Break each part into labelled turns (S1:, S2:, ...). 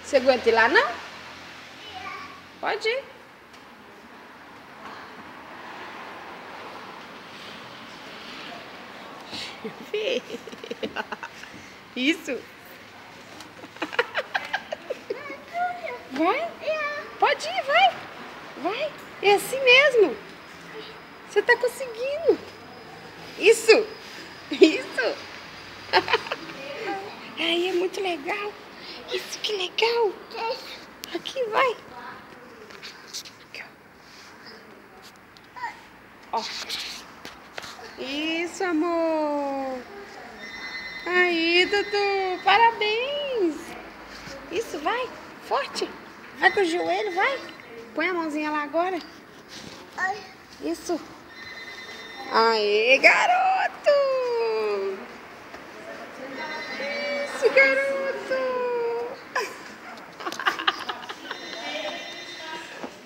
S1: Você aguenta ir lá, não? Pode ir. Isso. Vai. Pode ir, vai. Vai. É assim mesmo. Você tá conseguindo. Isso. Isso. Aí é muito legal. Isso, que legal. Aqui, vai. Aqui, ó. Ó. Isso, amor. Aí, Dudu. Parabéns. Isso, vai. Forte. Vai com o joelho, vai. Põe a mãozinha lá agora. Isso. Aê, garoto. Isso, garoto.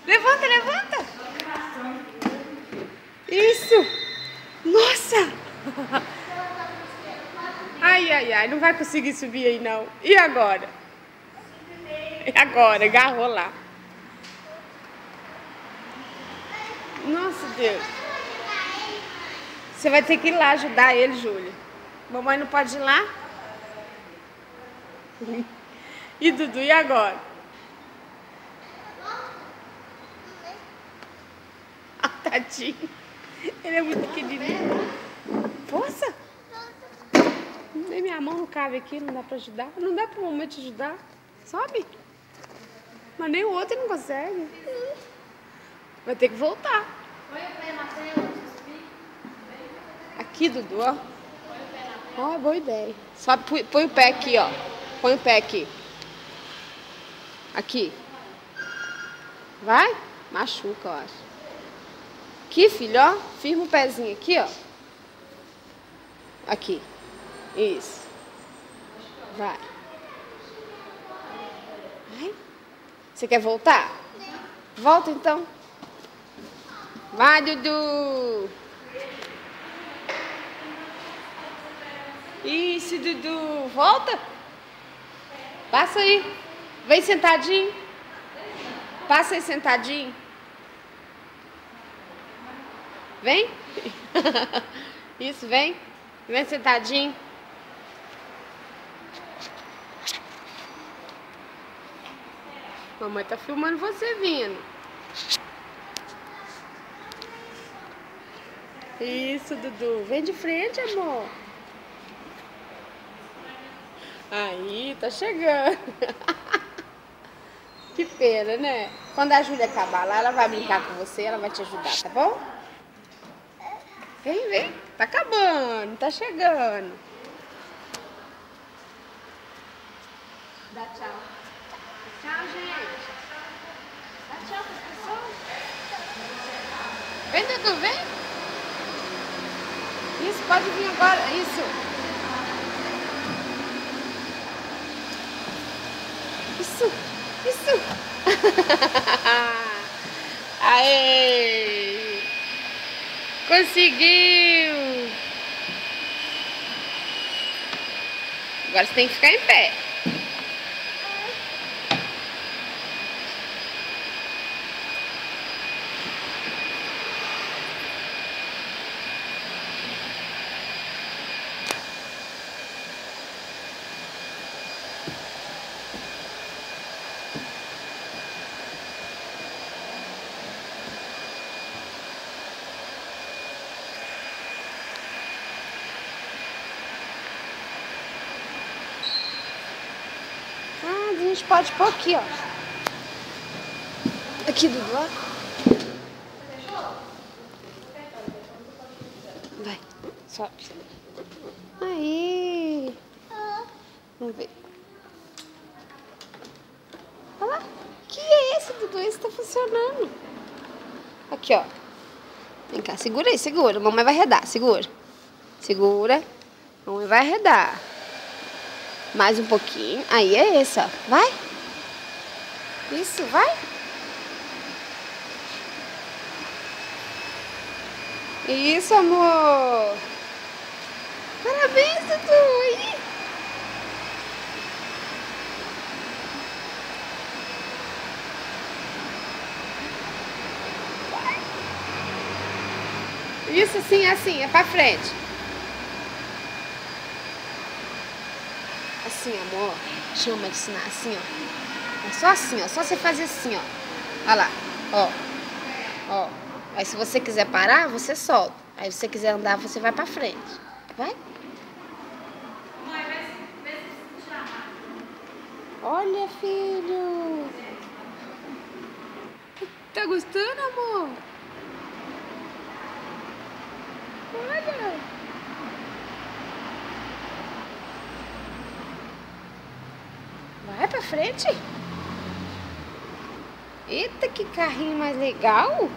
S1: Levanta, levanta. Isso. Nossa. Ai, ai, ai. Não vai conseguir subir aí, não. E agora? E agora? Agarrou lá. Nossa, Deus. Você vai ter que ir lá ajudar ele, Júlia. Mamãe não pode ir lá? E Dudu, e agora? Ah, tadinho. Ele é muito pequenininho. Força! Nem minha mão não cabe aqui, não dá pra ajudar. Não dá pra mamãe te ajudar. Sobe. Mas nem o outro não consegue. Vai ter que voltar.
S2: Põe o pé na tela.
S1: Aqui, Dudu, ó. Ó, boa ideia. Só põe o pé aqui, ó. Põe o pé aqui. Aqui. Vai? Machuca, eu acho. Aqui, filho, ó. Firma o pezinho aqui, ó. Aqui. Isso. Vai. Vai. Você quer voltar? Volta, então. Vai, Dudu. Isso, Dudu. Volta. Passa aí. Vem sentadinho. Passa aí sentadinho. Vem. Isso, vem. Vem sentadinho. Mamãe tá filmando você vindo. Isso, Dudu. Vem de frente, amor. Aí, tá chegando. Que pena, né? Quando a Júlia acabar lá, ela vai brincar com você, ela vai te ajudar, tá bom? Vem, vem. Tá acabando, tá chegando. Dá tchau. Tchau, gente. Dá tchau pras pessoas. Vem, Dudu, vem. Isso, pode vir agora. Isso. Isso. Aê! Conseguiu! Agora você tem que ficar em pé. A gente pode pôr aqui, ó. Aqui, Dudu, ó. Vai, sobe. Aí. Vamos ver. Olha lá. Que é esse, Dudu? Esse tá funcionando. Aqui, ó. Vem cá, segura aí, segura. Mamãe vai arredar, segura. Segura. Mamãe vai arredar. Mais um pouquinho. Aí é esse, ó. Vai. Isso, vai. Isso, amor. Parabéns, Dudu. Isso assim, assim, é pra frente. Assim, amor. Deixa eu me ensinar assim, ó. É só assim, ó. Só você fazer assim, ó. Olha lá, ó. Ó. Aí se você quiser parar, você solta. Aí se você quiser andar, você vai pra frente. Vai? Olha, filho. Tá gostando, amor? Olha. Vai pra frente. Eita, que carrinho mais legal.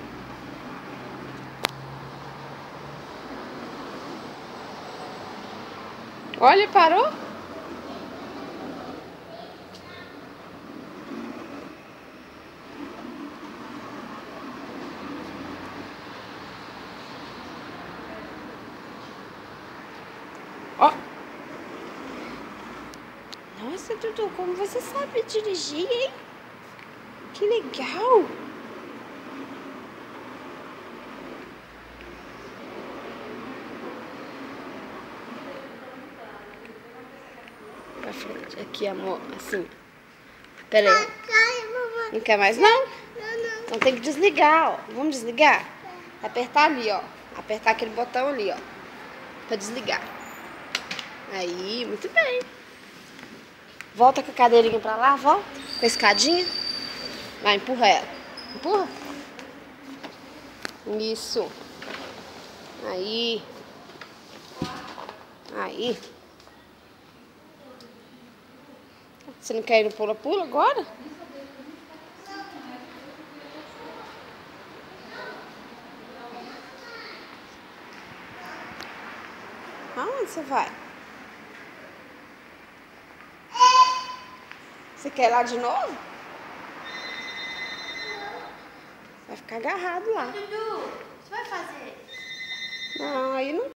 S1: Olha, parou. Ó. Nossa, Dudu, como você sabe dirigir, hein? Que legal. Pra frente. Aqui, amor. Assim. Pera aí. Não quer mais, não? Então tem que desligar, ó. Vamos desligar? Apertar ali, ó. Apertar aquele botão ali, ó. Pra desligar. Aí, muito bem. Volta com a cadeirinha pra lá, volta. Com a escadinha. Vai, empurra ela. Empurra. Isso. Aí. Aí. Você não quer ir no pula-pula agora? Aonde você vai? Você quer ir lá de novo? Vai ficar agarrado lá.
S2: Dudu, você vai fazer?
S1: Não, aí não.